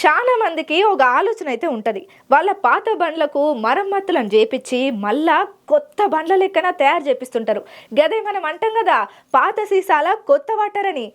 చాలా మందికి ఒక ఆలోచన అయితే ఉంటుంది. వాళ్ళ పాత బండ్లకు మరమ్మతులను చేపించి మళ్ళా కొత్త బండ్ల లెక్కన తయారు చేపిస్తుంటారు. గదే మనం అంటాం కదా, పాత సీసాల కొత్త వాటర్ అని.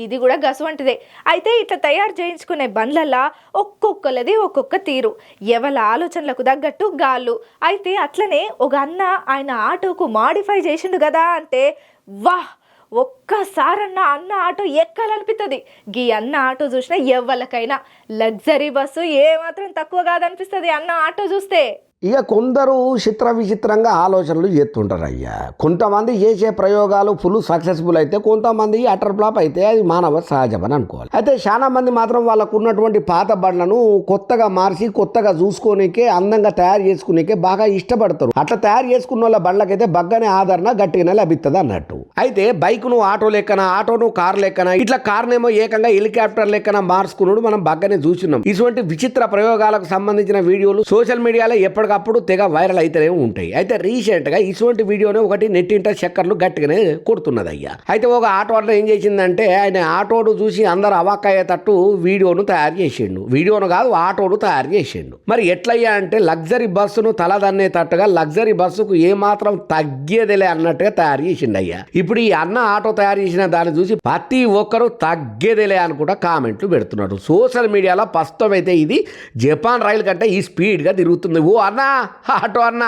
ఇది కూడా గసువంటిదే. అయితే ఇట్లా తయారు చేయించుకునే బండ్లల్లా ఒక్కొక్కలది ఒక్కొక్క తీరు, ఎవల ఆలోచనలకు తగ్గట్టు గాళ్ళు. అయితే అట్లనే ఒక అన్న ఆయన ఆటోకు మాడిఫై చేసిండు కదా అంటే వాహ్, ఒక్కసారన్నా అన్న ఆటో ఎక్కాలనిపిస్తుంది. గీ అన్న ఆటో చూసినా ఎవ్వలకైనా లగ్జరీ బస్సు ఏమాత్రం తక్కువ కాదనిపిస్తుంది అన్న ఆటో చూస్తే. ఇక కొందరు చిత్ర విచిత్రంగా ఆలోచనలు చేస్తుంటారు అయ్యా. కొంతమంది చేసే ప్రయోగాలు ఫుల్ సక్సెస్ఫుల్ అయితే, కొంతమంది అటర్ ఫ్లాప్ అయితే అది మానవ సహజమని అనుకోవాలి. అయితే చాలా మంది మాత్రం వాళ్ళకు ఉన్నటువంటి పాత బండ్లను కొత్తగా మార్చి కొత్తగా చూసుకోనికే, అందంగా తయారు చేసుకునేకే బాగా ఇష్టపడతారు. అట్లా తయారు చేసుకున్న వాళ్ళ బండ్లకైతే బగ్గనే ఆదరణ గట్టిగానే లభిస్తుంది అన్నట్టు. అయితే బైక్ను ఆటో లెక్కన, ఆటోను కార్ లెక్కన, ఇట్లా కార్నేమో ఏకంగా హెలికాప్టర్ లెక్కన మార్చుకున్నాడు మనం బగ్గనే చూస్తున్నాం. ఇటువంటి విచిత్ర ప్రయోగాలకు సంబంధించిన వీడియోలు సోషల్ మీడియాలో ఎప్పటికప్పుడు తెగ వైరల్ అయితేనే ఉంటాయి. అయితే రీసెంట్గా ఇటువంటి వీడియోనే ఒకటి నెట్టింట చక్కర్లు గట్టిగానే కొడుతున్నది అయ్యా. అయితే ఒక ఆటో అట్లా ఏం చేసిందంటే, ఆయన ఆటోను చూసి అందరు అవాక్ అయ్యేటట్టు వీడియోను తయారు చేసిండు. వీడియోను కాదు, ఆటోను తయారు చేసిండు. మరి ఎట్లయ్యా అంటే, లగ్జరీ బస్సును తలదన్నేటట్టుగా లగ్జరీ బస్సుకు ఏమాత్రం తగ్గేదిలే అన్నట్టుగా తయారు చేసిండు అయ్యా. ఇప్పుడు ఈ అన్న ఆటో తయారు చేసిన దాన్ని చూసి ప్రతి ఒక్కరు తగ్గేదిలే అని కూడా కామెంట్లు పెడుతున్నారు సోషల్ మీడియాలో. ప్రస్తుతం అయితే ఇది జపాన్ రైలు కంటే ఈ స్పీడ్గా తిరుగుతుంది. ఓ అన్న ఆటో అన్న,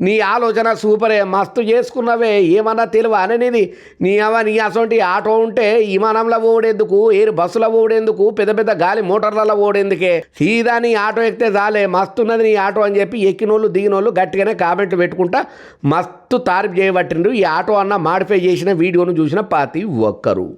నీ ఆలోచన సూపరే, మస్తు చేసుకున్నవే, ఏమన్నా తెలివా అనేది. నీ అసొంటి ఆటో ఉంటే విమానంలో ఓడేందుకు, ఎయిర్ బస్సులో ఓడేందుకు, పెద్ద పెద్ద గాలి మోటార్లలో ఓడేందుకే, సీదా నీ ఆటో ఎక్కితే చాలే, మస్తున్నది నీ ఆటో అని చెప్పి ఎక్కినోళ్ళు దిగినోళ్ళు గట్టిగానే కామెంట్లు పెట్టుకుంటా మస్తు తారీఫ్ చేయబట్టిండ్రు ఈ ఆటో అన్న మాడిఫై చేసిన వీడియోను చూసిన ప్రతి ఒక్కరు.